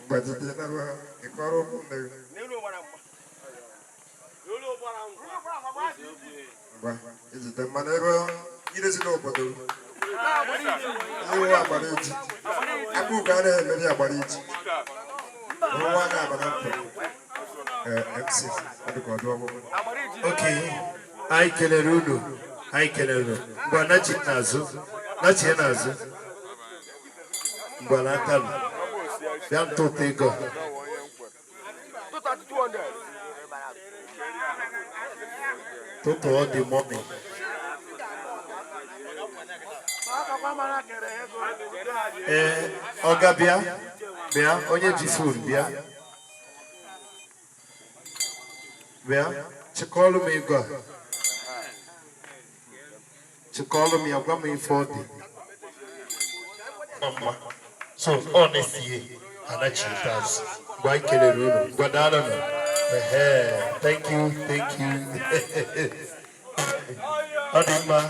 But it's never a quarrel. Is it the maneuver? It is no, but you are about it. I could get many about it. Okay, I can a rudo. I can a rudo. Guanachi Nazu, Nachi Guanatan. Yan to take off. Toto all the money. Oga Bia, onye ji food Bia, chikolo me go. Chikolo me agwa me 40. So honestly, anachi does. Why kele runo? Guadala me. Thank you. Adima,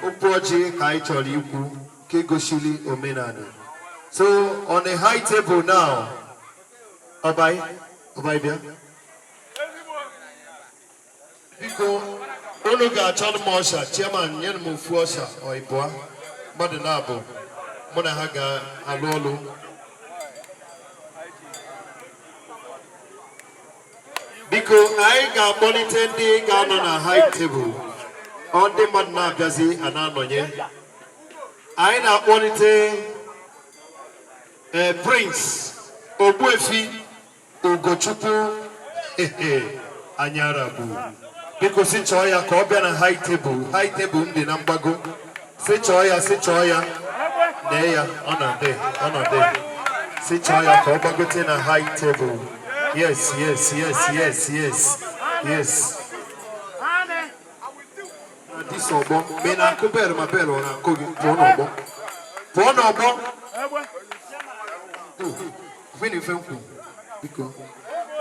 Upoji Kaicholi Uku, Kegoshili Omenani. So on a high table now, Obai, Biko, Onuga Chan Mosha, Chairman Yenmu Fuosha, or Iboa, Madanabo, Monahaga, Alolo. Because I got monitoring down on a high table. On the Madna Gazi and Anoye. I now monitoring Prince Obuefi Ugochupu Anyarabu. Because it's Choya Kobian a high table in the Nambago. Say Choya, Neya, on a day. Say Choya Kobagotin a high table. Yes. This obo, me na kubere mabelo na kogi pono obo. Vini fenku, biko,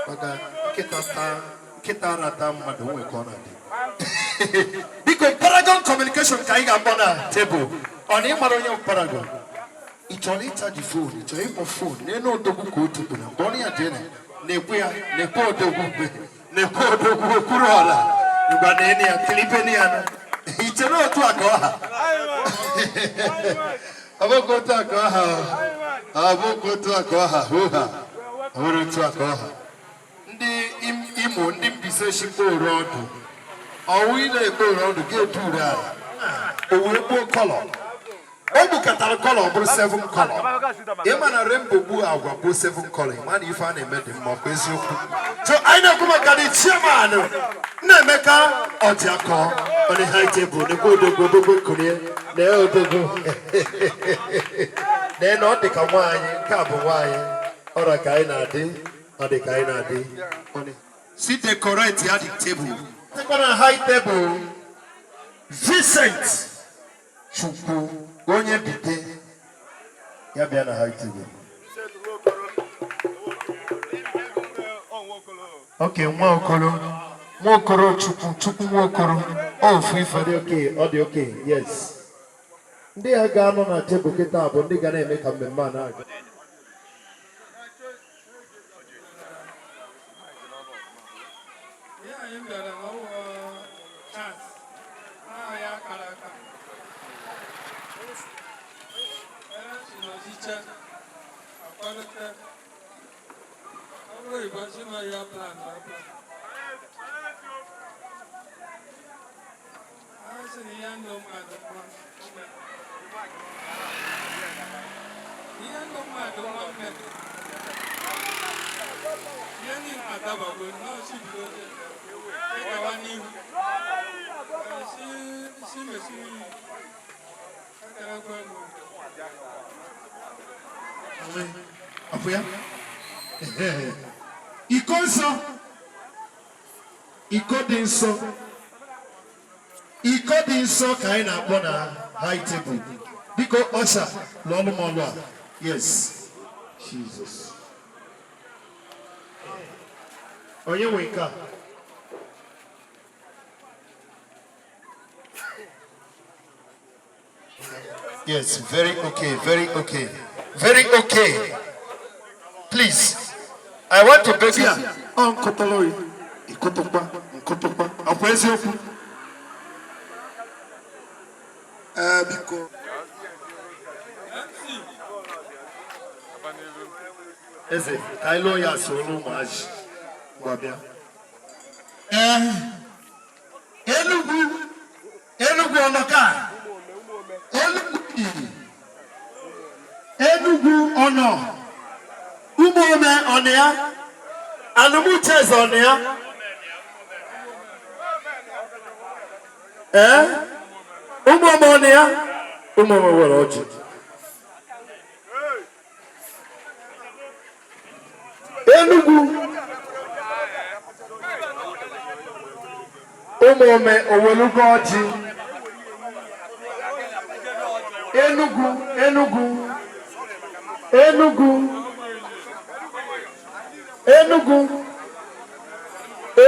baga kita rata madu we kona di. Biko Paragon Communication kaiga bona table. Oni maronya Paragon. Itoli charge phone, itoli po phone. Neno dogu ko tupu na boni adene. Nepo dogu kurola. Nubadeni ya Filipini yana. Ichero tu akoha. Aboko tu akoha. Aboko tu akoha. Ndi imo ndi mpise shiko rodu. Awile eko rodu get to that. Owepo color. Obu katara color bro 7 color. Emana rainbow bu agwa bro 7 color. Man you find a made mo kwesi oku. So I know kuma kadi chairman na meka otiako on the high table the go kunie na odogo. Na no de ka wanyi ka bo wanyi. Ora kai na de, o de kai na de. Oni. Sit the correct at the table. Take on a high table. Vincent Chuku Gonye bite ya bia na high table. Okay, Mwokoro Chuku Mwokoro. Oh, free for the okay, yes. They are gone on a table get up and they gonna make a man. Ikodinso kaina bona high table. Biko Osha, Lolo Molwa. Yes. Jesus. Oh, you wake up. Yes, very okay. Please, I want to beg you. Uncle Toloi, Ikotopa, Nkotopa, Akwesio. Biko. Eze, Kailo ya solo maji. Wabia. Enugu onoka. Enugu ono. Umome onea. Anumu ches onea. Umome onea. Umome woroji. Enugu. Umome owelugoji. Enugu.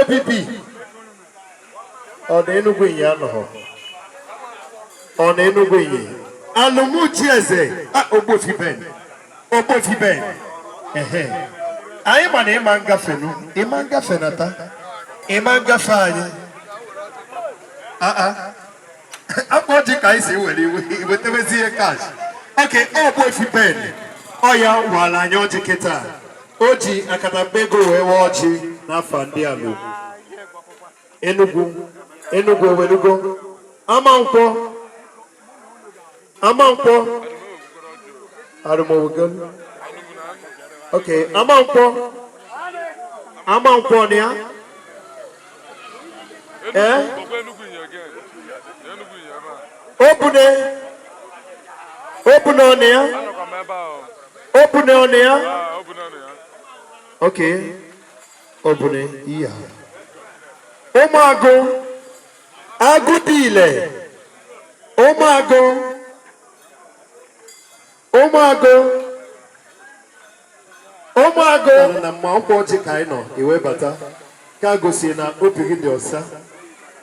APP. On Enugu yano. On Enugu yi. Alumu chieze. Obofi ben. Ayi mana imanga fenu. Imanga fenata. Imanga fanye. Apọ̀jì ka isi iwetewezie cash. Okay, Obofi ben. Oya wala nyoji kita. Oji akatabego wewe ochi n'afọ ndị alụ. Enugu Owelugo. Amankwọ. Arumowogo. Okay, Amankwọ ni ya. Open on ya. Okay. Open it. Yeah. Omago. Agudile. Omago. Na mwaopoji kaino. Iwe bata. Kago sina. Opigi di osa.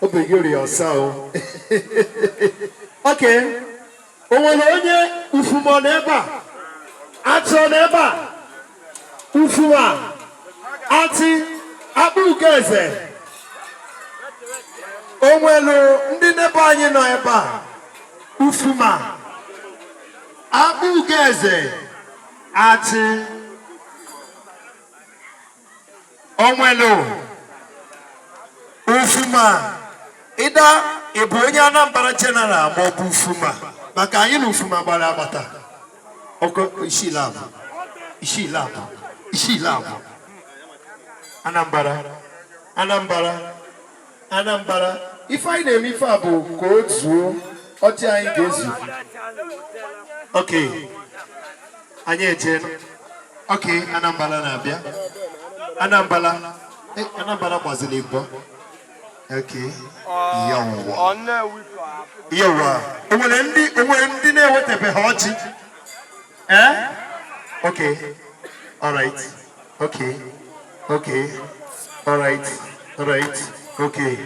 Opigi uri osa o. Okay. Onye ufumo neba. Acho neba. Ufuma. Ati. Abugeze. Onwelu ndị neba anyị nọ ebe a. Ufuma. Abugeze. Ati. Onwelu. Ufuma. Ida ebu onye Anambra General ma ọ bụ Ufuma. Maka anyị na Ufuma gbara agbata. Oko isi lab. Anambra. If I name ife a bụ ka o zuo, ọchị anyị ga-ezu. Okay. Anyị eje. Okay, Anambra na-abịa. Anambra gbaziri igbo. Okay. Yawa. Onwere ndị na-ewetebe ha ọchị. Okay. All right. Okay. All right. Okay.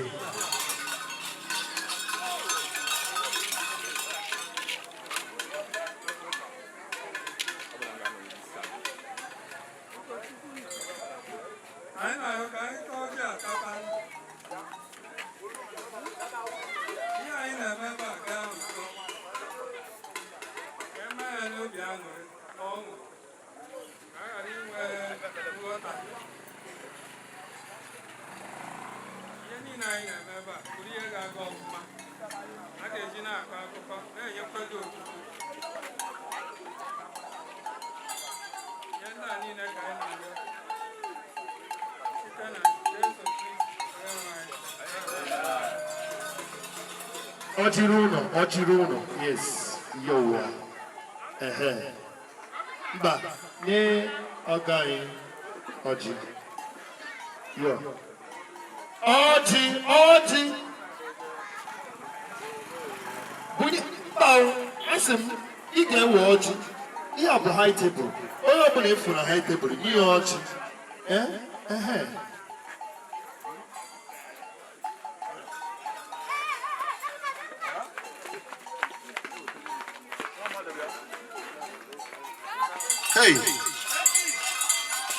Ojiruno, yes, yo. Ba, ne ogai, oji, yo. Oji. Bunyi, bao, asim, ige oji. Iya bu high table. Oyo bu ne funa high table. Ni oji. Hey,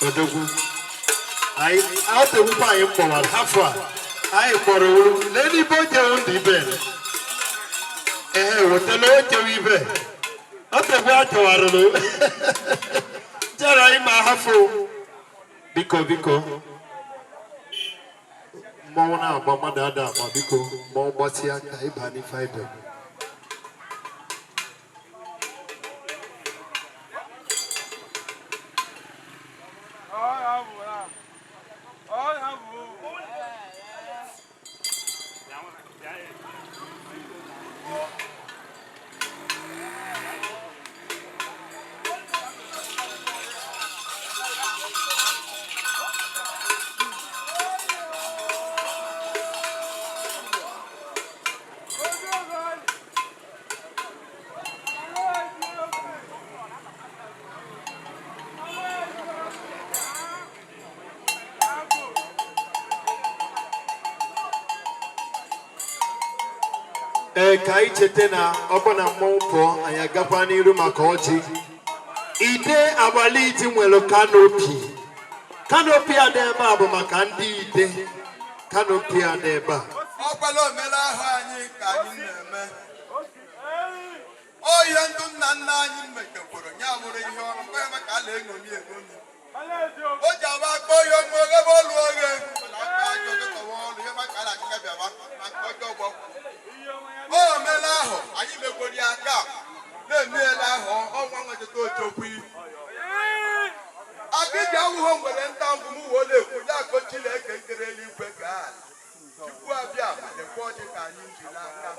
odogwu anyị ategbukwa anyị kpọwara hafụ a anyị kpọrọ olu lee n'ibe oche ndị ibe wetala ochewe ibe otegbu achọwarụrụ jere anyị ma hafụ biko mmọnwụ na-agba mmadụ ada agba biko mmọnwụ gbasịa ka ịba n'ife ibe ka anyị cheta na ọbụ na mmọnwụ pụọ anyị agakwa n'iru maka ọjị ide abalị iji nwere kanopi a dị ebe a bụ maka ndị ide kanopi a dị ebe a ọkwala omela ahụ anyị ka anyị na-eme o ihe ndụ nna nna anyị mekekwuru ya bụrụ ihe ọrụ mgbe eme ka a na-eṅomi o ji aba akpọ ihe ọmụ ebe olu oghe ihe maka a na-achịkabịaba maka ọjọọ ọgbọ o omela ahụ anyị mekwuru ya aka na-emeela ahụ ọnwa nwetata ochokwu aka iji awụghọ nwere nta ngwụ m uwe na-ekwu ya akọ Chineke nkere eluigwe ka Chukwu abịa ma lekwa ọjị ka anyị ji n'aka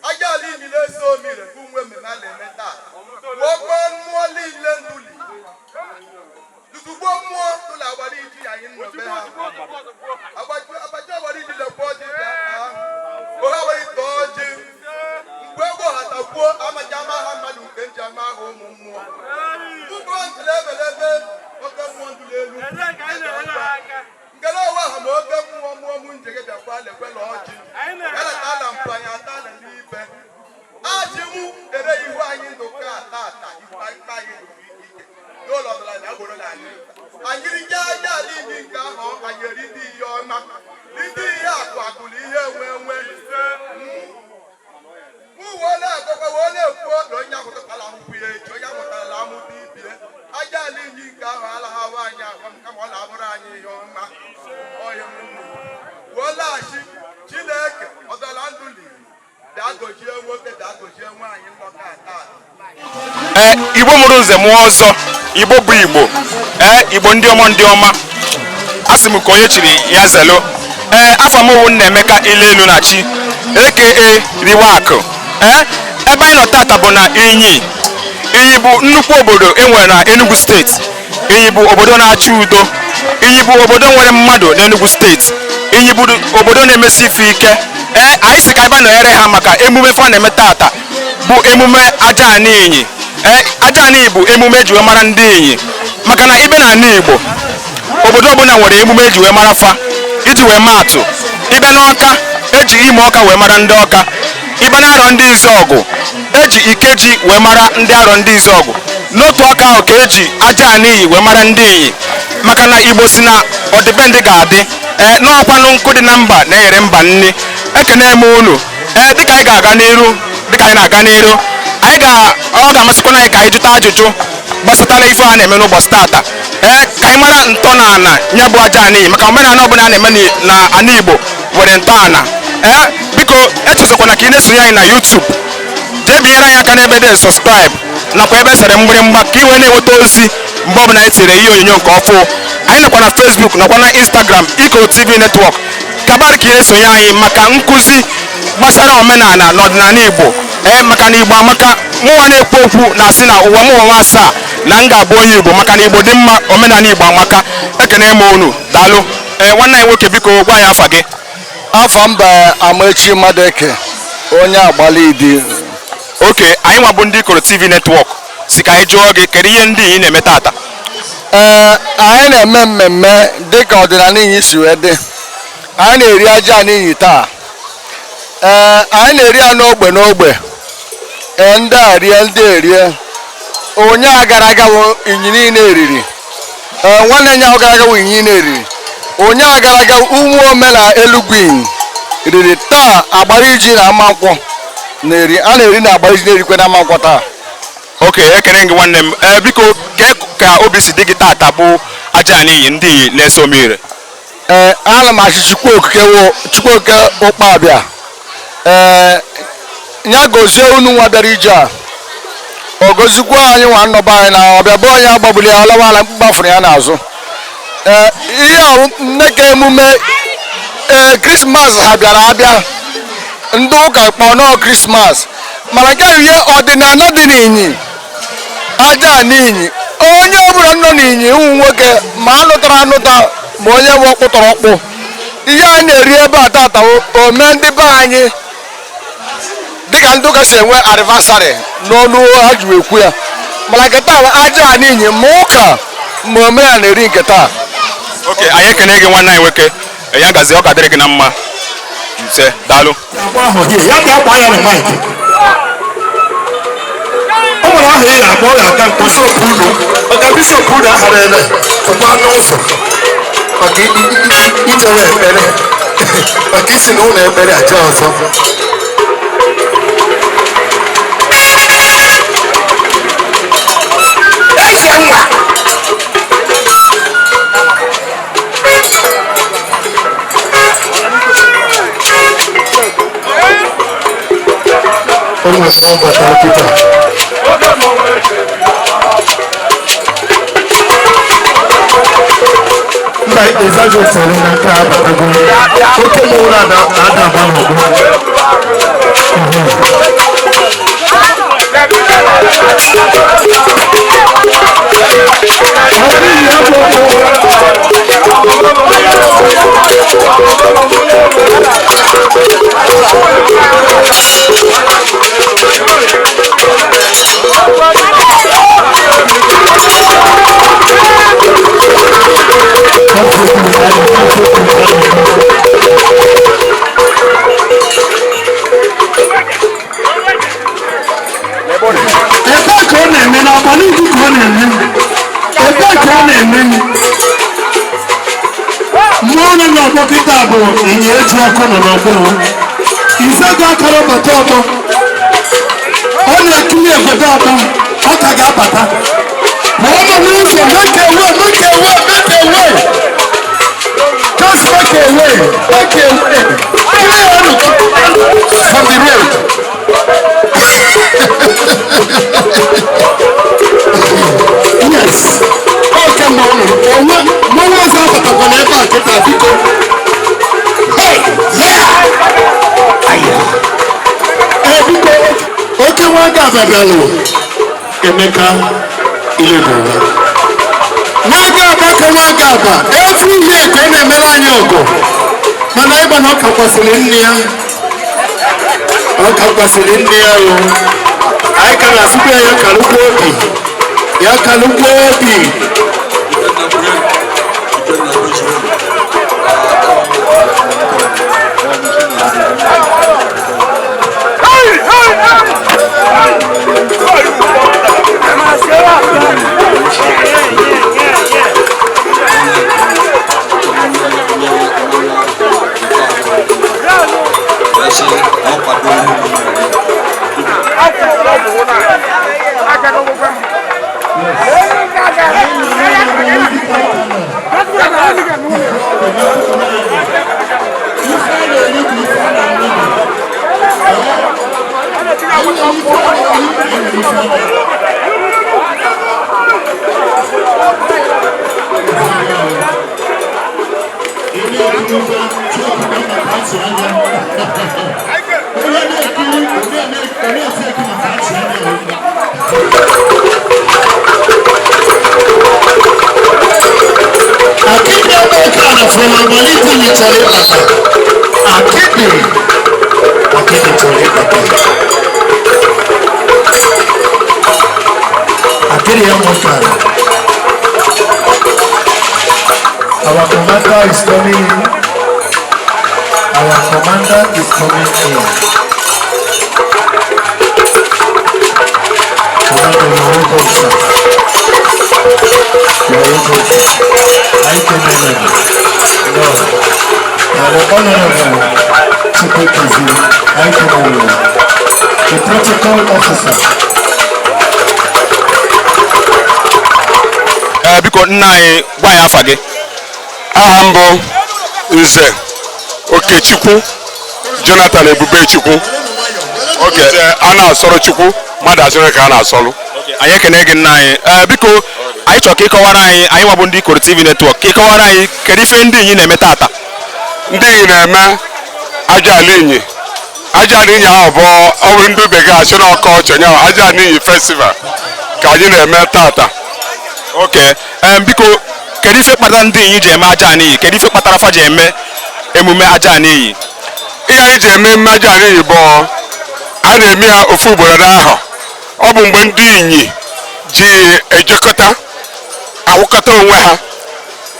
aja ala ili na-eso omire bụ nwe mmemme a na-eme taa okpe mmụọ niile nduli tụtụgbuo mmụọ tụla agbara iji anyị nnọbe ha abacha agbara iji lekwa ọjị bịa ha oha wee tọọ ọjị mgbe egbe ọhatakwuo amaja ama ha mmadụ nke nji ama aha ụmụ mmụọ ụgbọ ntụle ebelebe oke mmụọ ndụli elu ngere ọwa ha ma oke mmụọ mmụọ m njege bịakwa lekwela ọjị galata ala mpụ anyị atala n'ibe ajị mụ ere ihu anyị ndụ ka ata ikpe anyị ike n'ụlọ ọdịnala agboro na anyị rije aja ala imi nke ahụ anyị eri ndị ihe ọma ndị ihe akụ akụrụ ihe enwe uwe na-agọkwa wee na-ekwu na onye ahụtala ahụhụ ya echi onye ahụtala amụta ibie aja ala inyi nke ahụ alaghaba anyị agwa kama ọ na-abụrụ anyị ihe ọma ọhịa wee laghachi Chineke ọdọla ndụ liri dagozie nwoke dagozie nwaanyị nnọkọ taa Igbo mụrụ nze mụọ ọzọ Igbo bụ Igbo ndị ọma asị m ka onye chiri ya zelo afọ m wụ Nnaemeka Ilelu na chi aka Riwakụ ebe anyị nọ tata bụ na Inyi bụ nnukwu obodo enwere na Enugu steeti Inyi bụ obodo na-achị udo Inyi bụ obodo nwere mmadụ na Enugu steeti Inyi bụ obodo na-emesi ife ike anyị si ka ebe nọnyere ha maka emume fa na-eme tata bụ emume AJANA INYI AJANA INYI bụ emume eji wee mara ndị Inyi maka na ibe na ala Igbo obodo ọbụla nwere emume eji wee mara fa iji wee maa atụ ịbịa n'Ọka eji ime Ọka wee mara ndị Ọka ịbịa na Arọ ndị Izọgụ eji Ikeji wee mara ndị Arọ ndị Izọgụ n'otu aka ahụ ka eji AJANA INYI wee mara ndị Inyi maka na Igbo si na ọdịbendị ga-adị n'ọkwanụ nkụ dị na mba na-enyere mba nni ekene m unu dịka anyị ga-aga n'iru dịka anyị na-aga n'iru ọ ga-amasịkwana anyị ka anyị jụta ajụjụ gbasatara ife a na-eme n'ụbọchị tata ka anyị mara ntọala ya bụ AJANA INYI maka omenala ọbụla a na-eme na ala Igbo nwere ntọala biko echezọkwana ka ị na-esonye anyị na YouTube jee binyere anyị aka n'ebe dị subscribe nakwa ebe sere mgbịrịmgba ka ị wee na-enweta ozi mgbe ọbụla anyị tinyere ihe onyonyo nke ọfụ anyị nakwa na Facebook nakwa na Instagram IKOROTV netwọk kabara ka ị na-esonye anyị maka nkụzi gbasara omenala na ọdịnala Igbo maka na Igbo amaka mụnwa na-ekwu okwu na-asị na ụwa m ụwa asaa na m ga-abụ onye Igbo maka na Igbo dị mma omenala Igbo amaka ekene m unu daalụ nwanne anyị nwoke biko gwa anyị afa gị afọ mba Amaechi Madeke onye Agbalidi oke anyị nwa bụ ndị IKOROTV netwọk si ka anyị jụọ gị kedu ihe ndị Inyi na-eme tata anyị na-eme mmemme dịka ọdịnala Inyi si wee dị anyị na-eri AJANA INYI taa anyị na-eri ya n'ogbe ndị a rie ndị erie onye a gara aga Inyi niile eriri nwanne nya gara aga winyi na-eri onye gara aga ụmụ ome na Elugwin riri taa agbara iji na amankwọ na-eri a na-eri na agbara iji na-erikwe na amankwọ taa. oke ekene gị nwanne m biko ka obi si dị gị tata bụ AJANA INYI ndị na-eso omire. ana m achị Chukwuoke Ụkpabịa ya gozie unu nwa bịara ije a o gozikwa anyị nwa nnọba anyị na ọbịa bụ onye agbagbuli ya ọlawa ala mkpafụrụ ya n'azụ. ihe ahụ nneke emume Krismas ha bịara abịa ndị ụka kpọọ nọọ Krismas mana nke ihe ọdịnala dị n'Inyi AJANA INYI onye ọbụla nọ n'Inyi ụmụ nwoke ma anụtara anụta ma onye bụ ọkpụtọrọ ọkpụ ihe anyị na-eri ebe a tata ome ndị be anyị dịka ndị ụka si enwe anniversary n'ọnụ ha ji ekwu ya mana nke taa AJANA INYI ma ụka ma ome ya na-eri nke taa. oke anyị ekene gị nwanne anyị nwoke ya gazi ọ ka dịrị gị na mma nse daalụ. ya ga-agba ya na maịkị ọ nwere aha ị na-agba ọ ga-aga nke bishọp unu maka bishọp unu ahara ele tụkwa n'ụzọ maka ijewe ekpere maka isi na ụlọ ekpere aja ọzọ. eze nwa almost one but I'll keep up. Like the Zajo telling that car, but I'm going to put them all out ìyẹn eji ọkụ nọ n'ọgbọrọ izago akara bata ọtọ ọ na-etinye egodo ọtọ ọ ka ga-abata ma ọ nọ n'ụzọ make away just make away from the road. Yes, okay, mama. Mama was out of the banana. Get a big oke nwaga ababịalụ Emeka Ilegowa nwaga aba ka nwaga aba efu ihe ka ọ na-emere anyị ọgụ mana ịgba na ọ kakwasịrị nne ya o anyị ka na-asụkwa ya kalụkwa obi Our commander is coming in. Our commander is coming in. Commander, you are welcome, sir. The protocol officer. Biko nna anyị gwa ya afa gị. Aha m bụ Nze Okechukwu Jonathan Ebubechukwu. Nze a na-asọrọ Chukwu, mmadụ asịrị ka a na-asọrụ. Anyị ekene gị nna anyị. Biko anyị chọrọ ka ịkọwara anyị nwabụ ndị Ikoro TV netwọk ka ịkọwara anyị kedu ife ndị inyi na-eme tata. Ndị inyi na-eme AJANA INYI. AJANA INYI ahụ bụ ọrụ ndị bekee asị na ọkọchị nya AJANA INYI festival ka anyị na-eme tata. Biko kedu ife kpatara ndị inyi ji eme AJANA INYI, kedu ife kpatara fa ji eme emume AJANA INYI? Ihe anyị ji eme emume AJANA INYI bụ a na-eme ya ofu ugboro n'ahọ. Ọ bụ mgbe ndị inyi ji ejekọta ahụkọta onwe ha,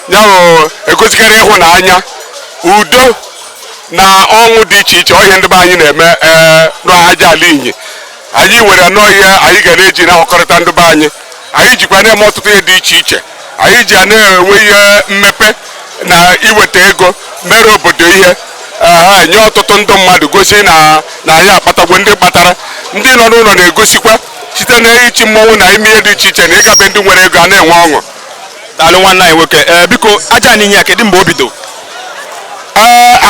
ya bụ egosikarị ịhụnanya, udo na ọṅụ dị iche iche. Ọhịa ndị be anyị na-eme n'AJANA INYI. Anyị nwere n'ọhịa anyị ga na-eji na-ahụkọrịta ndị be anyị. Anyị jikwa na-eme ọtụtụ ihe dị iche iche. Anyị ji na-enwe ihe mmepe na iweta ego mere obodo ihe nye ọtụtụ ndị mmadụ gosi na anyị akpatagwo ndị kpatara. Ndị nọ n'ụlọ na-egosikwa site na ichi mmọnwụ na ime ihe dị iche iche na ịgabe ndị nwere ego a na-enwe ọṅụ. Daalụ nwanne anyị nwoke. Biko AJANA INYI a kedu mgbe o bido?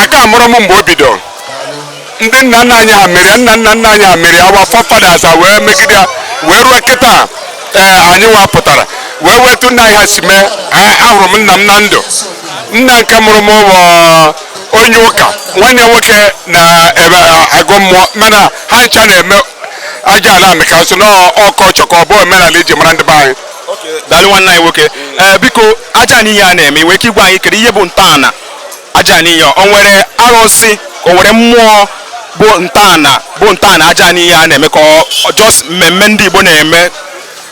Aka mụrụ m mgbe o bido. Ndị nna nna anyị ha mere, nna nna anyị ha mere, awa forefathers wee megide ya wee ruo kịta anyị wapụtara wee wetu nna anyị ha si mee. Ahụrụ m nna m na ndụ. Nna nke mụrụ m bụ onye ụka, nwanne nwoke na-agụ mmụọ, mana ha ncha na-eme AJANA maka so na ọkọchọ ka ọ bụ omenala eji mara ndị be anyị. Daalụ nwanne anyị nwoke. Biko AJANA INYI a na-eme iwe ike ịgwa anyị kedu ihe bụ ntọala AJANA INYI? O nwere arụsị, o nwere mmụọ bụ ntọala AJANA INYI a na-eme ka just mmemme ndị Igbo na-eme,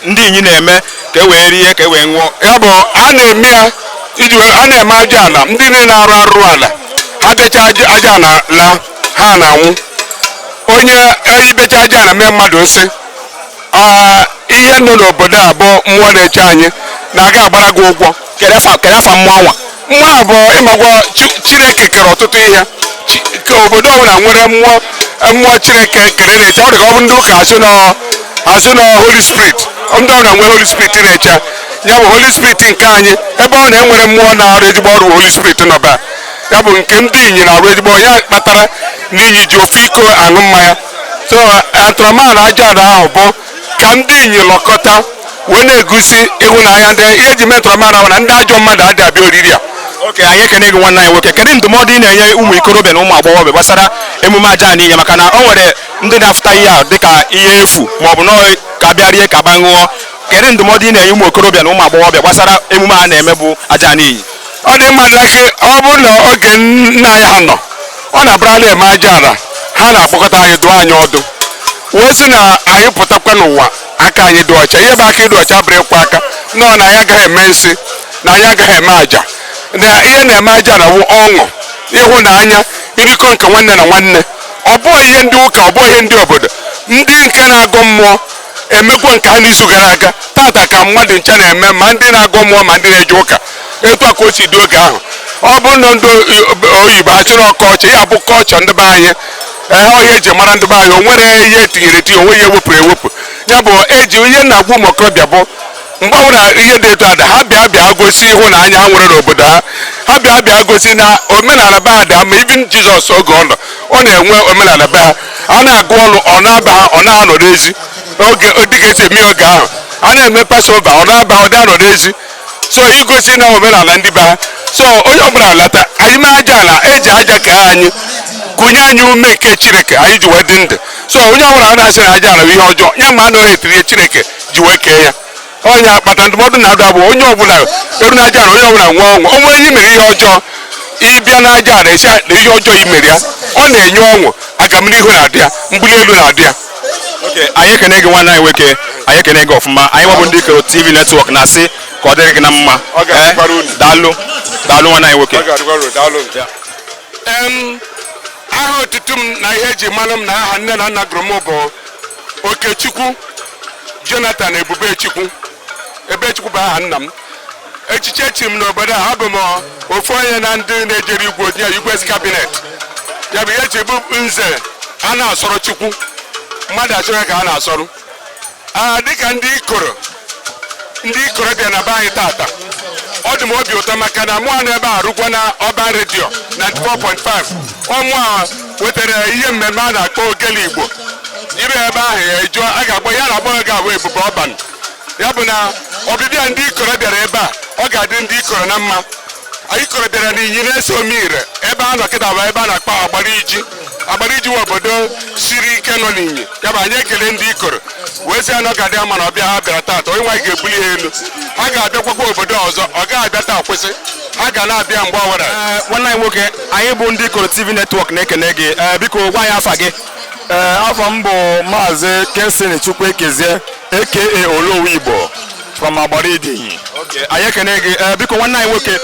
ndị inyi na-eme ka e wee rie ka e wee ṅụọ? Ya bụ a na-eme ya a na-eme AJANA. Ndị niile na-arụ ala ha decha AJANA la ha na-anwụ. Onye idecha AJANA mee mmadụ nsị, ihe nọ n'obodo a bụ mmụọ na-eche anyị na-aga agbara gị ụgwọ. Kedu afa mmụọ anwa? Mmụọ a bụ ịmagwọ Chineke kere ọtụtụ ihe ka obodo ọbụla nwere mmụọ Chineke kere na-eche. Ọ dị ka ọ bụ ndị ụka asị na Holy Spirit, ndị ọbụla nwere Holy Spirit na-eche ya bụ Holy Spirit nke anyị. Ebe ọ na-enwere mmụọ na-arụ ezigbo ọrụ Holy Spirit nọba ya bụ nke ndị inyi na-arụ ezigbo ya kpatara na inyi ji ofu iko aṅụ mmanya. So atụrụmala AJANA ahụ bụ ka ndị inyi lọkọta wee na-egosi ịhụnanya. Ndị ihe eji mee ntụrụmala ahụ na ndị ajọ mmadụ adị abịa oriri a. Anyị ekene gị nwanne anyị nwoke. Kedu ndụmọdụ ị na-enye ụmụ ikorobịa na ụmụ agbọghọbịa gbasara emume AJANA INYI? Maka na o nwere ndị na-afụta ihe a dịka ihe efu maọbụ na ka bịa rie ka gba ṅụọ. Kedu ndụmọdụ ị na-enye ụmụ okorobịa na ụmụ agbọghọbịa gbasara emume a na-eme bụ AJANA INYI? Ọ dị mmadụ aka ọ bụrụ na oge nna anyị ha nọ, ọ na-abụrala eme AJANA, ha na-akpọkọta anyị dụọ anyị ọdụ wee sị na anyị pụtakwa n'ụwa aka anyị dị ọcha. Ihe bụ aka ịdị ọcha bụrụ ịkwa aka nọọ na anyị agaghị eme nsị, na anyị agaghị eme àjà. Na ihe na-eme AJANA wụ ọṅụ, ịhụnanya, irikọ nke nwanne na nwanne. Ọ bụghị ihe ndị ụka, ọ bụghị ihe ndị obodo. Ndị nke na-agụ mmụọ emekwa nke ha n'izu gara aga. Tata ka mmadụ ncha na-eme, ma ndị na-agụ mmụọ ma ndị na-eje ụka. Etu a ka o si dị oge ahụ. Ọ bụrụ na ndị oyibo achịrị ọkọchị, ya bụ kọlchọ ndị be anyị, ọhịa eji mara ndị be anyị. O nwere ihe etinyere etinye, onwe ihe ewepụrụ ewepụ. Ya bụ eji ihe na-agwa ụmụ okorobịa bụ mgbe ọbụla ihe dị etu ada ha bịa gosi ịhụnanya ha nwere n'obodo ha. Ha bịa gosi na omenala be ha dị ama. Even Jizọs oge ọ nọ, ọ na-enwe omenala be ha. A na-agụ ọlụ, ọ na-aba ha, ọ na-anọ n'ezi oge dịka esi eme oge ahụ. A na-eme Pasova, ọ na-aba ọ dị anọ n'ezi. So igosi na omenala ndị be ha. So onye ọbụla lata anyị mee AJANA, eji aja kee anyị, gụnye anyị ume nke Chineke anyị ji wee dị ndụ. So onye ọbụla na-asị na AJANA bụ ihe ọjọọ, ya ma na etiri Chineke ji wee kee ya. Onye akpata ndụmọdụ na-adụ abụ onye ọbụla eru na AJANA, onye ọbụla nwee ọṅụ. O nwere ihe mere ihe ọjọọ, ịbịa na AJANA esi na ihe ọjọọ imere ya, ọ na-enye ọṅụ, agamnihu na-adị ya, mbuli elu na-adị ya. Anyị ekene gị nwanne anyị nwoke. Anyị ekene gị ọfụma. Anyị nwabụ ndị Ikoro TV netwọk na-asị ka ọ dịrị gị na mma. Daalụ nwanne anyị nwoke. Aha otutu m na ihe eji mara m na aha nne na nna gụrụ m bụ Okechukwu Jonathan Ebubechukwu. ebe Chukwuba aha nna m echiche echiri m n'obodo a abụ m ofu onye na ndị na-ejere igwe odi igwe kabinet ya bụ ihe ji bụ nze a na-asọrọ Chukwu mmadụ achọghị ka a na-asọrọ dịka ndị ikoro bịa na be anyị tata ọ dị m obi ụtọ maka na mụ na ebe a rụkwa na ọba redio 94.5 ọnwa wetara ihe mmemme a na-akpọ ogele Igbo iru ebe ahụ ya ejuo a ga-agba ya na agbọghọ ga-awụ ebube ọban ya bụ na ọbịbịa ndị ikoro bịara ebe a ọ ga-adị ndị ikoro na mma ikoro bịara n'inyi na-eso omire ebe a nọ kịta bụ ebe a na-akpọ agbara iji obodo siri ike nọ n'inyi ya bụ anyị ekele ndị ikoro wee sị anọ ga-adị ama na ọbịa ha bịara taata onye nwaanyị ga-ebuli ha elu ha ga-abịakwakwa obodo ọzọ ọ gaghị abịa taa kwụsị ha ga na-abịa mgbe ọwara nwanne anyị nwoke anyị bụ ndị IKORO TV netwọk na-ekene gị biko gwa anyị afa gị afọ m bụ Maazị Kensin Chukwuekezie aka Olowu Igbo from Agbara Idinyi. anyị ekene gị biko nwanne anyị nwoke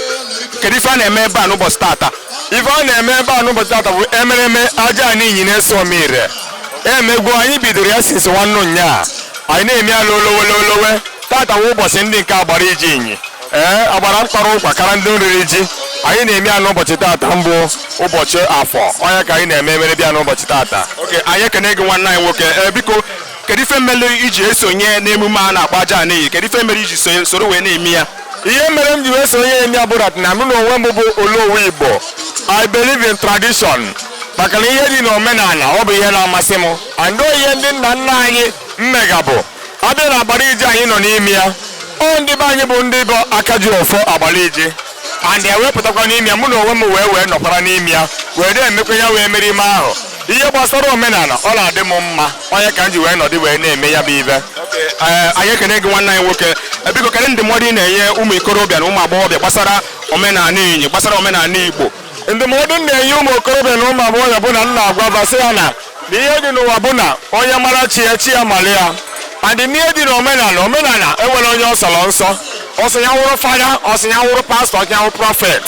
kedu ife a na-eme ebe a n'ụbọchị tata ife a na-eme ebe a n'ụbọchị tata bụ emereme AJANA INYI na-eso omire emegbu anyị bidoro ya sinsi nwanne ụnyaa anyị na-eme ya lolowe tata bụ ụbọchị ndị nke Agbara Idinyi agbara mkpara ụkwa kara ndị nriri ji anyị na-eme ya n'ụbọchị tata mbụ ụbọchị afọ onye ka anyị na-eme emere bịa n'ụbọchị tata anyị ekene gị nwanne anyị nwoke biko kedu ife mere iji esonye n'emume a na-akpọ AJANA INYI kedu ife mere iji soro wee na-eme ya ihe mere m ji wee sonye eme ya bụrụ na mụ na onwe m bụ Olowu Igbo I believe in tradition maka na ihe dị n'omenala ọ bụ ihe na-amasị m andị ihe ndị nna nna anyị mmega bụ abịa na Agbara Iji anyị nọ n'ime ya ọ ndị be anyị bụ ndị bụ aka ji ọfọ Agbara Iji and ewepụtakwa n'ime ya mụ na onwe m wee nọkwara n'ime ya wee na-emekwa ya wee mere ime ahụ ihe gbasara omenala ọ na-adị m mma onye ka m ji wee nọdụ wee na-eme ya bụ ibe anyị ekene gị nwanne anyị nwoke biko kedu ndụmọdụ ị na-enye ụmụ ikorobịa na ụmụ agbọghọbịa gbasara omenala INYI gbasara omenala Igbo ndụmọdụ m na-enye ụmụ okorobịa na ụmụ agbọghọbịa bụ na m na-agwa sị ya na ihe dị n'ụwa bụ na onye mara chi ya mara ya adị n'ihe dị n'omenala enwere onye ọsọrọ nsọ ọsọ ya wụrụ fada ọsọ ya wụrụ pastọ ọsọ ya wụrụ prọfet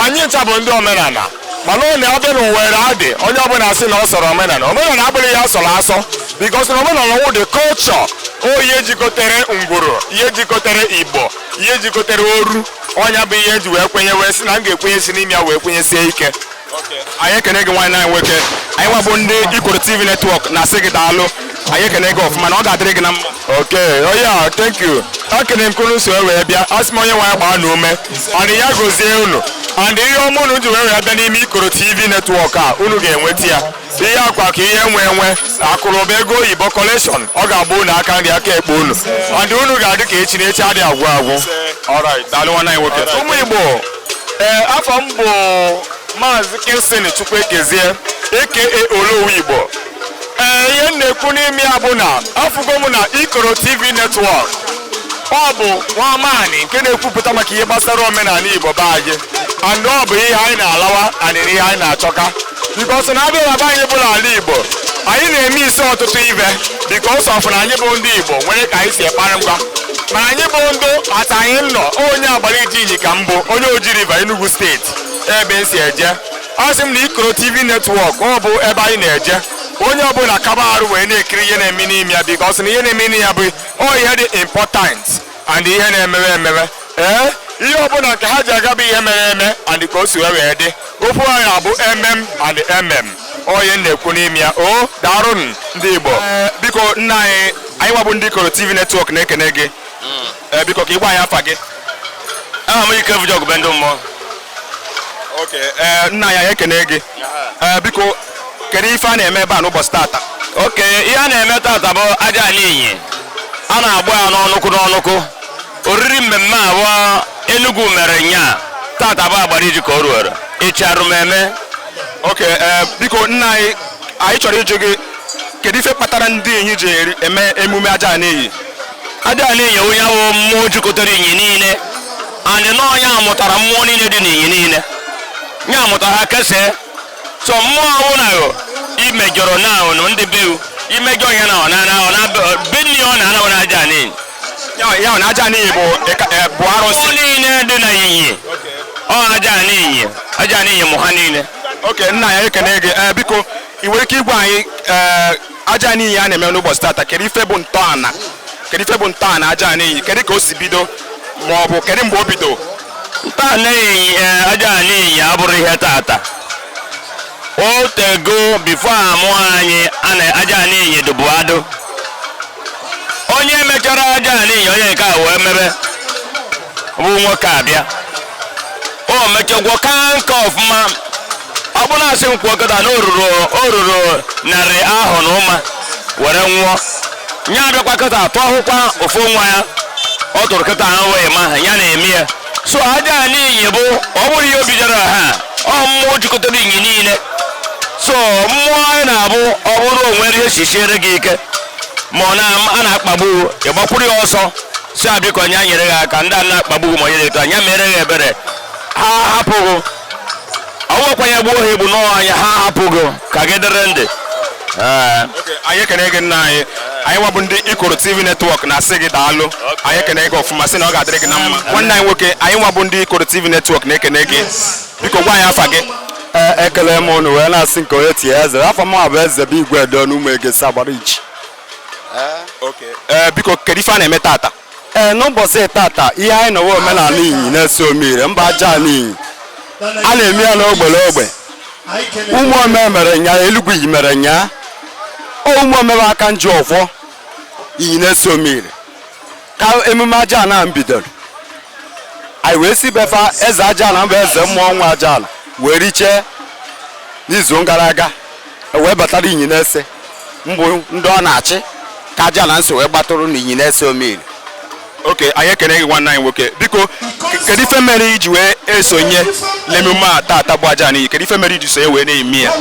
anyị ncha bụ ndị omenala mana ọ na-abịa n'Owerri adị onye ọbụla sị na ọ sọrọ omenala abụghị ya sọrọ asọ bikos na omenala wụ dị kọlchọ ihe jikọtere ngwuru ihe jikọtere Igbo ihe jikọtere oru ọnya bụ ihe eji wee kwenye wee sị na m ga-ekwenyesi n'ime ya wee kwenyesie ike anyị ekene gị nwanne anyị nwoke anyị nwabụ ndị IKORO TV netwọk na-asị gị daalụ anyị ekene gị ọfụma na ọ ga-adịrị gị na mma oya thank you akene m kunu so wee bịa asị m onye nwe ya gbaa na ume and ya gozie unu and ihe ọma unu ji wee bịa n'ime IKORO TV netwọk a unu ga-enweta ya ihe akwa ka ihe nwe akụrụba ego oyibo collection ọ ga-abụ unu aka nri aka ekpe unu and unu ga-adị ka echi na echi adịghị agwụ agwụ daalụ nwanne anyị nwoke ụmụ Igbo afọ m bụ Maazị Kensin Chukwuekezie aka Olowu Igbo ihe m na-ekwu n'ime ya bụ na afụgo m na IKORO TV netwọk ọ bụ nwa amaanị nke na-ekwupụta maka ihe gbasara omenala Igbo be anyị and ọ bụ ihe anyị na-alawa and ihe anyị na-achọka bikos na abịa na be anyị bụla ala Igbo anyị na-eme isi ọtụtụ ibe bikos of na anyị bụ ndị Igbo nwere ka anyị si ekpara ngwa ma anyị bụ ndị ata anyị nọ onye Agbara Idinyi ka m bụ onye Oji River Enugu steeti ebe m si eje asị m na IKORO TV netwọk ọ bụ ebe anyị na-eje onye ọbụla kaba arụ wee na-ekiri ihe na-eme n'ime ya bikos na ihe na-eme n'ime ya bụ ihe dị important and ihe na-emewe ihe ọbụla nke ha ji agaba ihe mere eme and ka o si wee dị okwu anyị abụ MM onye na-ekwu n'ime ya daarụnụ ndị Igbo biko nna anyị nwabụ ndị IKORO TV netwọk na-ekene gị biko ka ịgba anyị afa gị aha m ike vụjọ ọgụbe ndị mmụọ nna anyị ekene gị biko kedu ife a na-eme ebe a n'ụbọchị tata ihe a na-eme tata bụ AJANA INYI a na-agba ya n'ọnụkụ oriri mmemme abụọ Enugu mere nya tata bụ Agbara Iji ka o ruoro ịcharụ m eme biko nna anyị chọrọ ịjụ gị kedu ife kpatara ndị INYI ji eme emume AJANA INYI AJANA INYI onye ahụ mmụọ jikọtara INYI niile andị na onye amụtara mmụọ niile dị n'INYI niile nye amụtara ha kesee so mmụọ ọbụla imejọrọ na ndị bewu imejọ ya na beni ọ na-anahụ na AJANA INYI ya na AJANA INYI bụ arụsị niile dị na INYI ọ AJANA INYI mụ ha niile nna ya ekene gị biko ị nwere ike ịgwa anyị AJANA INYI a na-eme n'ụbọchị tata kedu ife bụ ntọala kedu ife bụ ntọala AJANA INYI kedu ka o si bido ma ọ bụ kedu mgbe o bido ntọala AJANA INYI abụrụ ihe tata o tego bifo amụ anyị AJANA INYI dụbụ adụ onye mechara AJANA INYI onye nke a wee mebe bụ nwoke abịa o mechagwo ka nke ọfụma ọ bụ na asị nkwokọta na o ruru narị ahụ na ụma were nwụọ nya abịakwa kịta tụọ akwụkwọ ofu nwa ya ọ tụrụ kịta ahụ wee ma ha ya na-eme ya so AJANA INYI bụ ọ bụrụ ihe o bidoro ha ọ mmụọ jikọtara INYI niile so mmụọ anyị na-abụ ọ bụrụ onwere ihe sisiere gị ike ma a na-akpagbu ịgbakwuru ya ọsọ si abịakọ nya nyere gị aka ndị a na-akpagbu ma onye na-eto anya mere gị ebere ha hapụghị ọgwụkwanye gbuo ha egbu n'ọnwa anya ha hapụghị ka gị dịrị ndị anyị ekene gị nna anyị nwabụ ndị IKOROTV netwọk na-asị gị daalụ anyị ekene gị ọfụma sị na ọ ga-adịrị gị na mma nwanne anyị nwoke anyị nwabụ ndị IKOROTV netwọk na-ekene gị biko gwa anyị afa gị ekele m unu wee na-asị nke onye tie eze afọ m bụ eze bụ igwe edo n'ụmụ egesi agbara ichi biko kedu ife a na-eme tata n'ụbọchị tata ihe anyị nọwe omenala INYI na-eso omire mba AJANA INYI a na-eme ya n'ogbe ụmụ ome mere nya Elugu iyi mere nya ụmụ omebe aka nji ọfọ INYI na-eso omire ka emume AJANA bidoro anyị wee si befa eze AJANA bụ eze mmụọ nwa AJANA wee richee n'izu gara aga wee batara INYI na-ese mbụ ndị ọ na-achị ka AJANA nso wee gbatụrụ na INYI na-ese omiri anyị ekene gị nwanne anyị nwoke biko kedu ife mere iji wee esonye n'emume a tata bụ AJANA INYI kedu ife mere iji sonye wee na-eme ya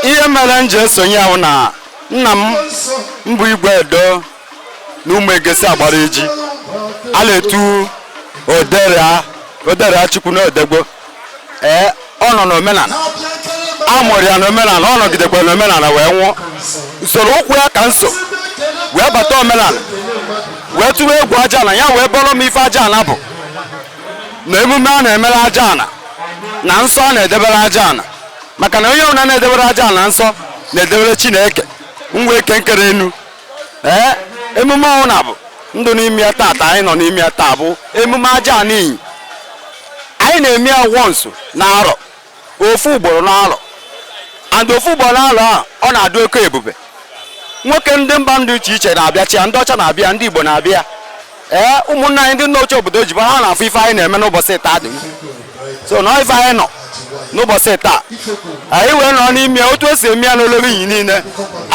ihe mere m ji esonye ahụ na nna m mbụ igwe edo na ụmụ egesi agbara eji a na-etu odere chukwu na odegbo ọ nọ n'omenala a mụrụ ya n'omenala ọ nọgidekwa n'omenala wee nwụọ usoro ụkwụ ya ka nso wee bata omenala wee tụwa egwu AJANA ya wee bọrọ m ife AJANA bụ na emume a na-emere AJANA na nsọ a na-edebere AJANA maka na onye ọbụla na-edebere AJANA nsọ na-edebere Chineke ngwa eke nkere enu emume ọhụrụ bụ ndụ n'ime ya tata anyị nọ n'ime ya taa bụ emume AJANA INYI anyị na-eme ya once n'arọ ofu ugboro n'arọ and ofu ugboro n'arọ a ọ na-adụ oke ebube nwoke ndị mba dị iche iche na-abịachi ya ndị ọcha na-abịa ndị Igbo na-abịa ụmụnne anyị ndị nna ochie obodo ji ha na-afụ ife anyị na-eme n'ụbọchị taa dị so na ife anyị nọ n'ụbọchị taa anyị wee nọ n'ime otu esi eme ya n'olulu INYI niile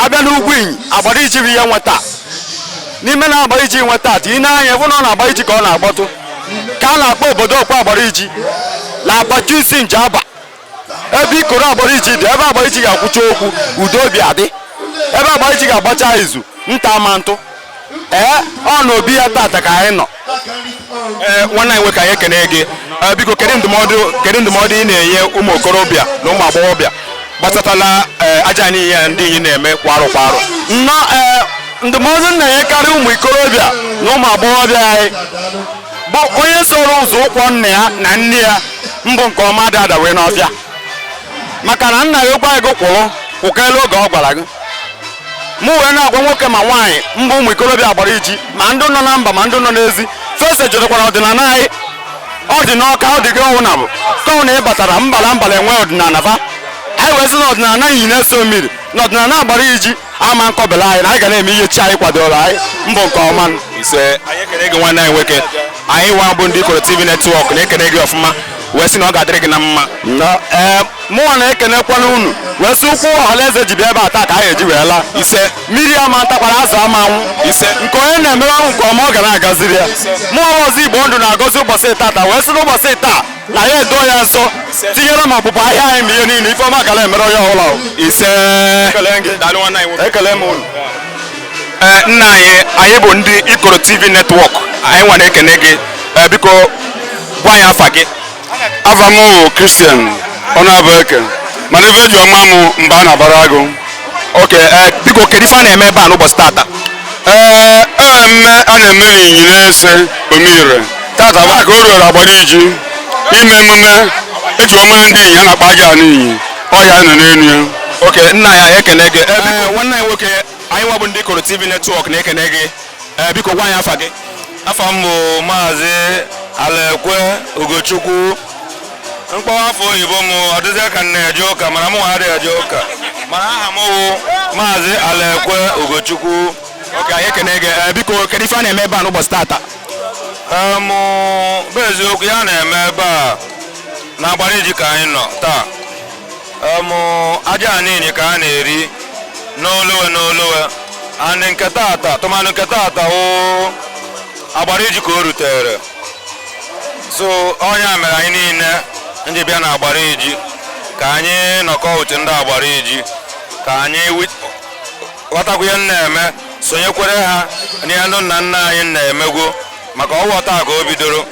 abịa n'ugwu INYI agbara iji bụ ihe nweta n'ime na agbara iji nweta ị na-anya fụ na ọ na-agba iji ka ọ na-agbọtụ ka a na-akpọ obodo okpu agbara iji na-agbachu isi nje aba ebe ikoro agbara iji dị ebe agbara iji ga-akwụcha okwu udo obi adị ebe agbara iji ga-agbacha izu nta ama ntụ ọ na obi ya tata ka anyị nọ nwanne anyị nwoke anyị ekene gị biko kedu ndụmọdụ ị na-enye ụmụ okorobịa na ụmụ agbọghọbịa gbasatala AJANA INYI ndị INYI na-eme kwa arọ ndụmọdụ na-enyekarị ụmụ ikorobịa na ụmụ agbọghọbịa anyị bụ onye soro ụzọ ụkwụ nna ya na nne ya mbụ nke ọma dị ada wee n'ọfịa maka na nna ya gwa gị kwụkelu oge ọ gwara gị mụ wee na-agwa nwoke ma nwaanyị mbụ ụmụ ikorobịa agbara iji ma ndị nọ na mba ma ndị nọ n'ezi fese jụrụkwara ọdịnala anyị ọ dị n'ọka ọ dị gị ọnwụ na bụ ka ọ na ị batara mbala enwe ọdịnala fa anyị wee sị na ọdịnala INYI na-eso mmiri na ọdịnala agbara iji ama nkọbela anyị na anyị ga na-eme ihe chi anyị kwadoro anyị mbụ nke ọma anyị ekene gị nwanne anyị nwoke anyị nwa bụ ndị IKOROTV netwọk na-ekene gị ọfụma wee sị na ọ ga-adịrị gị na mma mụnwa na-ekenekwana unu wee sị ụkwụ ọhalaeze ji bịa ebe a taa ka anyị eji wee laa mmiri ama ntakwara azụ ama anwụ nke onye na-emere ọnwụ nke ọma ọ ga na-agaziri ya mụọ ọzọ Igbo ndụ na-agọzi ụbọchị tata wee sị n'ụbọchị taa na ya edo ya nsọ tinyere m ọpụpụ ahịa anyị ma ihe niile ife ọma gara emere onye ọbụla ekele m unu nna anyị bụ ndị IKOROTV netwọk anyị nwa na-ekene gị biko gwa anyị afa gị afa m bụ Christian ọ na-abụ eke mana ife eji ọma m mba na-abara agụ biko kedu ife a na-eme ebe a n'ụbọchị tata mmemme a na-eme INYI na-ese omire tata bụ ka o ruoro agbara iji ime emume eji ọma ndị INYI a na-akpa AJANA INYI ọya nọ n'elu ya nna ya ekene gị nwanne anyị nwoke anyị nwa bụ ndị IKOROTV netwọk na-ekene gị biko gwa anyị afa gị. Afa m bụ Maazị Alekwe Ugochukwu. Mkpọwa afọ oyibo m ọ dịzị ka na-eje ụka mana mụ adịghị eje ụka. Mana aha m bụ Maazị Alekwe Ugochukwu. Oke, anyị ekene gị. Biko kedu ife a na-eme ebe a n'ụbọchị tata? Bụ eziokwu ya na-eme ebe a n'agbara iji ka anyị nọ taa. Aja anị ka a na-eri n'olowe anị nke tata tụmanụ nke tata wụ agbara iji ka o rutere. So onye mere anyị niile ndị bịa na agbara iji ka anyị nọkọ otu ndị agbara iji ka anyị ghọtakwa ihe na-eme sonyekwere ha n'ihe ndị nna nna anyị na-emegwo maka ọwa taa ka o bidoro.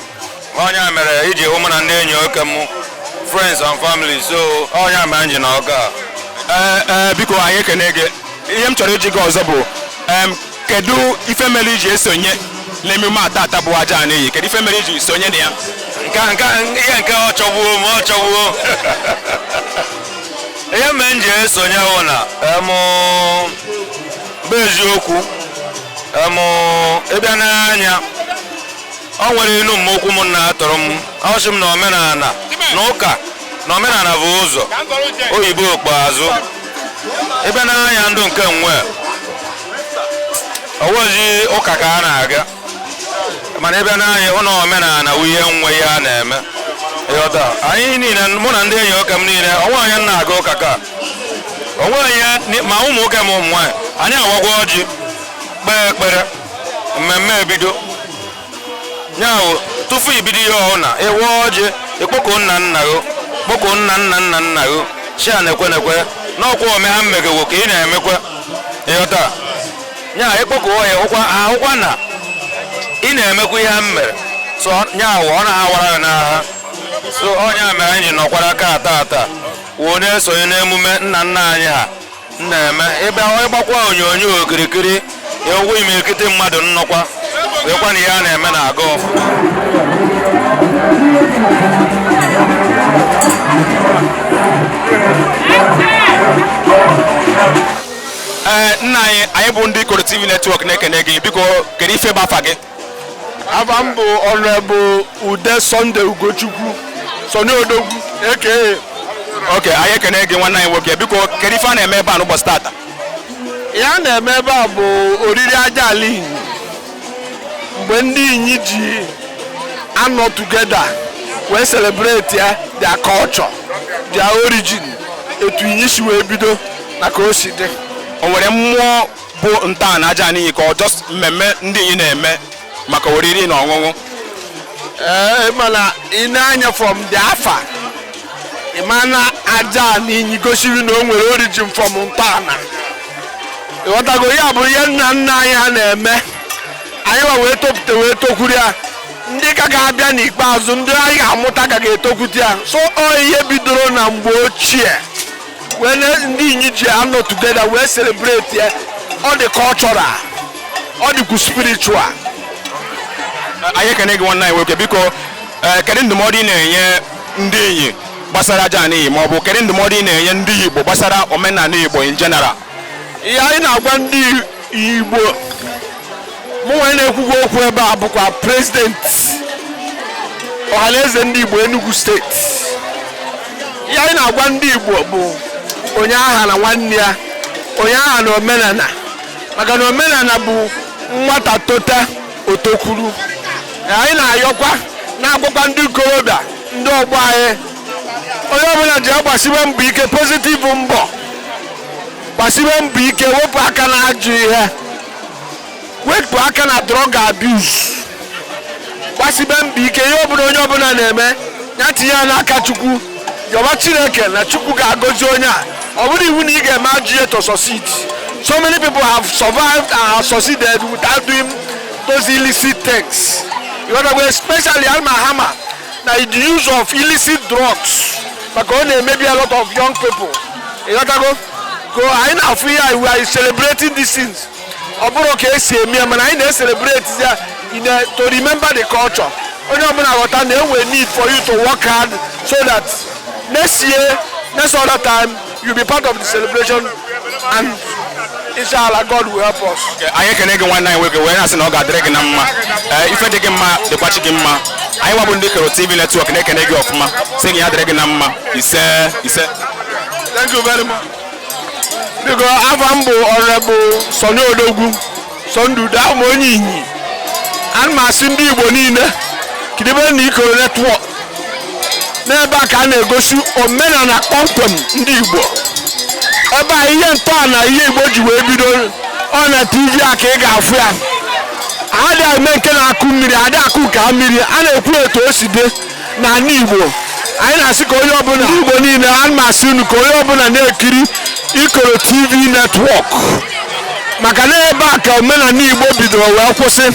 Onye mere iji hụ mụ na ndị enyi oke m friends and family, so onye mere nji na ọga. Biko anyị ekene gị. Ihe m chọrọ iji gị ọzọ bụ kedu ife mere iji esonye n'emume a tata bụ aja anị iyi? Kedu ife mere iji sonye na ya? Ihe nke ọ chọgbuo m ọ chọgbuo ihe mere m ji esonye hụ na bụ eziokwu ịbịa n'anya o nwere inu mmokwu m na-atọrọ m ọchị m na omenala na ụka na omenala bụ ụzọ oyibo ikpeazụ. Ịbịa n'anya ndụ nke nwe ọwụzi ụka ka a na-aga mana ịbịa n'anya ụlọ omenala wụ ihe nwe ihe a na-eme. Anyị niile mụ na ndị enyi ụka m niile onwe anyị na-aga ụka ka onwe anyị ma ụmụ nwoke ma ụmụ nwaanyị anyị awagwa ọjị kpee ekpere mmemme ebido nyahụ tupu ibido ihe ọhụna ịwa ọjị ịkpọkọ nna nna gị kpọkọ nna nna nna nna gị chia na-ekwe n'ọkwa ome ha mmegewo ka ị na-emekwa ịghọta nya ịkpọkọ ya ahụkwa na ị na-emekwa ihe ha mere so nyahụ ọ na-awara ya n'agha. So onye mere anyị nọkwara aka ata wụ na-esonye n'emume nna nna anyị ha na-eme ịbịa ịgbakwa onyonyo okirikiri egwu imirikiti mmadụ nnọkwa wekwa na ihe a na-eme na-aga ọfụ. Nna anyị bụ ndị IKOROTV netwọk na-ekene gị. Biko kedu ife bụ afa gị? Afa m bụ Honorable Ude Sunday Ugochukwu Sonye Odogwu aka. Oke, anyị ekene gị nwanne anyị nwoke. Biko kedu ife a na-eme ebe a n'ụbọchị tata? Ya na-eme ebe a bụ oriri aja ala Inyi mgbe ndị Inyi ji anọ together wee celebrate ya their culture, their origin, etu Inyi si wee bido na ka o si dị. O nwere mmụọ bụ ntọala aja anị iyi ka ọ just mmemme ndị Inyi na-eme maka oriri na ọṅụṅụ? Mana ị na-anya from the afa ịmana aja anị Inyi gosiri na o nwere origin from ntọala. Ịghọtago ya bụ ihe nna nna anyị ha na-eme anyị wa wee topụta wee tokwuru ya ndị ka ga-abịa n'ikpeazụ ndị anyị ga-amụta ka ga-etokwute ya. So ọ ihe bidoro na mgbe ochie wee ndị Inyi ji anọ together wee celebrate ya. Ọ dị cultural, ọ dịkwu spiritual. Anyị ekene gị nwanne anyị nwoke. Biko kedu ndụmọdụ ị na-enye ndị Inyi gbasara aja anị iyi ma ọ bụ kedu ndụmọdụ ị na-enye ndị Igbo gbasara omenala Igbo in general? Ihe anyị na-agwa ndị Igbo mụ nwere na-ekwugo okwu ebe a bụkwa president ọhaneze ndị Igbo Enugu steeti. Ihe anyị na-agwa ndị Igbo bụ onye agha na nwanne ya, onye agha na omenala, maka na omenala bụ nwata tota otokwuru. Anyị na-ayọkwa na-agwakwa ndị ikorobịa ndị ọgbọ anyị onye ọbụla ji agbasibe mbọ ike, positive mbọ, gbasibe mbọ ike, wepụ aka na ajọ ihe, wepụ aka na drug abuse, gbasibe mbọ ike. Ihe ọbụla onye ọbụla na-eme ya tinye ya n'aka Chukwu, yọba Chineke na Chukwu ga-agọzi onye a. Ọ bụrụ iwu na ị ga-eme ajọ ihe to succeed. So many people have survived and have succeeded without doing those illicit things. You know, especially Alma now the use of illicit drugs, because maybe a lot of young people. You know, go I now feel we are celebrating these things. Okay, say me, and I celebrate to remember the culture. We need for you to work hard so that next year, next other time, you'll be part of the celebration and Inshallah, God will help us. anyị kene gị nwanne anyị nwoke wee na-asị na ọ ga-adịrị gị na mma ife dị gị mma dịkwachi gị mma anyị wabụ ndị Ikoro TV network na-ekene gị ọfụma sị gị ya dịrị gị na mma ise. Thank you very much. Because afam bụ Honorable Sonny Odogwu Sonduda ụmụ onye Inyi ana m asị ndị Igbo niile kidebe na Ikoro network n'ebe a ka a na-egosi omenala kpọmkwem ndị Igbo ebe a ihe ntọala ihe Igbo ji wee bido ọ na TV a ka ị ga-afụ ya adị eme nke na-akụ mmiri adị akụ ka mmiri a na-ekwu etu o si dị na ala Igbo anyị na-asị ka onye ọbụla ndị Igbo niile ana m asị unu ka onye ọbụla na-ekiri Ikoro TV network maka na ebe a ka omenala Igbo bidoro wee kwụsị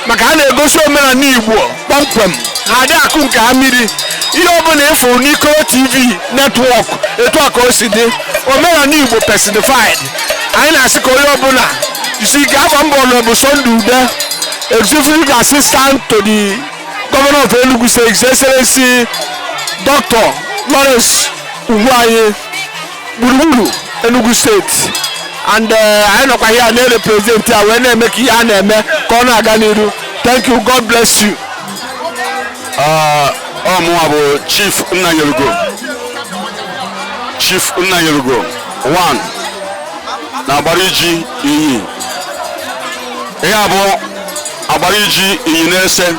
maka a na-egosi omenala Igbo kpọmkwem ha adị akụ nke mmiri ihe ọbụla ịfụ n'Ikoro TV network etu a ka o si dị omenala Igbo personified anyị na-asị ka onye ọbụla isi ga-agba mbọ n'ọbụ Sonduda executive assistant to the governor of Enugu State His Excellency Dr. Lawrence Ugwuanyi gburugburu Enugu State and anyị nọkwa here na-represent ya wee na-eme ka ihe a na-eme ka ọ na-aga n'iru. Thank you, God bless you. Ọmụwa bụ Chief Nnanyelugo 1 na Agbariji Inyi. Ihe abụọ Agbariji Inyi na-ese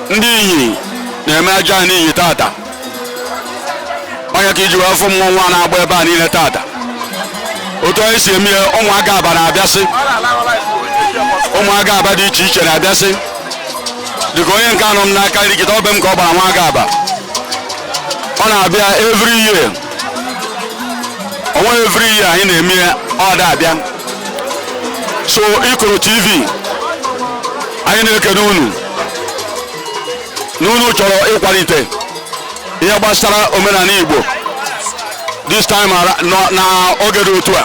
ndị Inyi na-eme AJANA Inyi tata onye ka iji wee fụ mmụọ na-agba ebe a niile tata otu anyị si eme ụmụaka aba na-abịasị ụmụaka aba dị iche iche na-abịasị dịka onye nke anọ m n'aka nri kịta ọbe m ka ọ gbara nwa aba ọ na-abịa every year onwe every year anyị na-eme ọ da-abịa so Ikoro TV anyị na-ekene unu n'unu chọrọ ịkwalite ihe gbasara omenala Igbo this time na oge dị otu a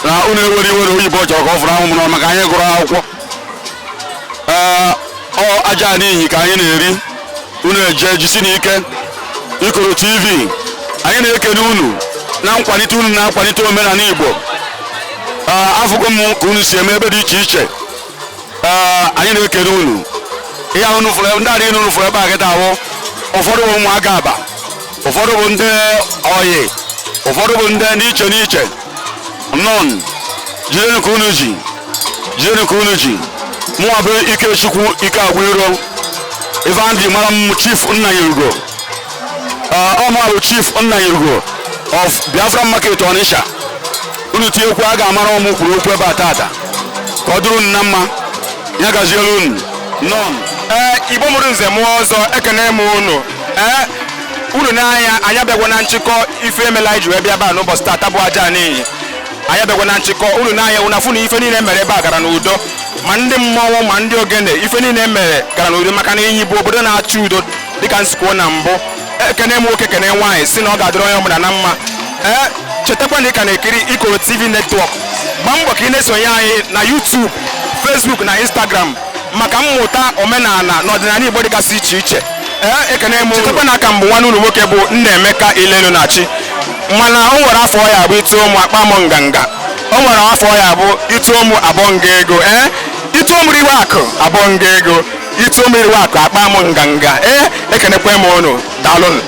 na unu ewere iwere oyibo chọrọ ka ọ fụrụ ahụ maka anyị gụrụ akwụkwọ ọ AJANA Inyi ka anyị na-eri unu eje jisi n'ike Ikoro TV anyị na-ekene unu na nkwalite unu na-akwalite omenala Igbo afụgo m ka unu si eme ebe dị iche iche anyị na-ekene unu ihe ahụ nụfụrụ ndị adịghị n'ụfụrụ ebe a kịta ahụ ụfọdụ bụ ụmụaka aba ụfọdụ bụ ndị oyi ụfọdụ bụ ndị n'iche n'iche nọn jidenu ka unu ji mụwa bụ Ikechukwu Ikeagwụiro Ivandị mara m Chief Nnanyelugo ọmụwa bụ Chief Nnanyelugo of Biafra Market Onitsha unu tinyekwu a ga-amara ọmụ kwuru okwu ebe a tata ka ọ dụrụ unu na mma ya gaziere unu nọn Igbo mụrụ nze mụọ ọzọ ekene m unu unu n'anya anyị abịagwa na nchịkọ ife emela iji wee bịa ebe a n'ụbọchị tata bụ AJANA Inyi anyị abịagwa na nchịkọ unu n'anya unu afụ na ife niile mere ebe a gara n'udo ma ndị mmọnwụ ma ndị ogene ife niile mere gara n'udo maka na Inyi bụ obodo na-achị udo dịka nsikwo na mbụ ekene m nwoke kene nwaanyị si na ọ ga-adịrị onye ọbụla na mma chetakwa na ị ka na-ekiri Ikoro TV network gbaa mbọ ka ị na-esonye anyị na YouTube, Facebook na Instagram maka mmụta omenala na ọdịnala Igbo dịgasị iche iche ekene m chetakwa na aka mbụ nwanne unu nwoke bụ Nnaemeka Ilelu-Nachi mana o nwere afọ ya bụ itu ụmụ akpa m nganga o nwere afọ ya bụ itu ụmụ abọnga ego itu ụmụ riwe akụ abọnga ego itu ụmụ riwe akụ akpa m nganga ekenekwe m unu daalụnụ.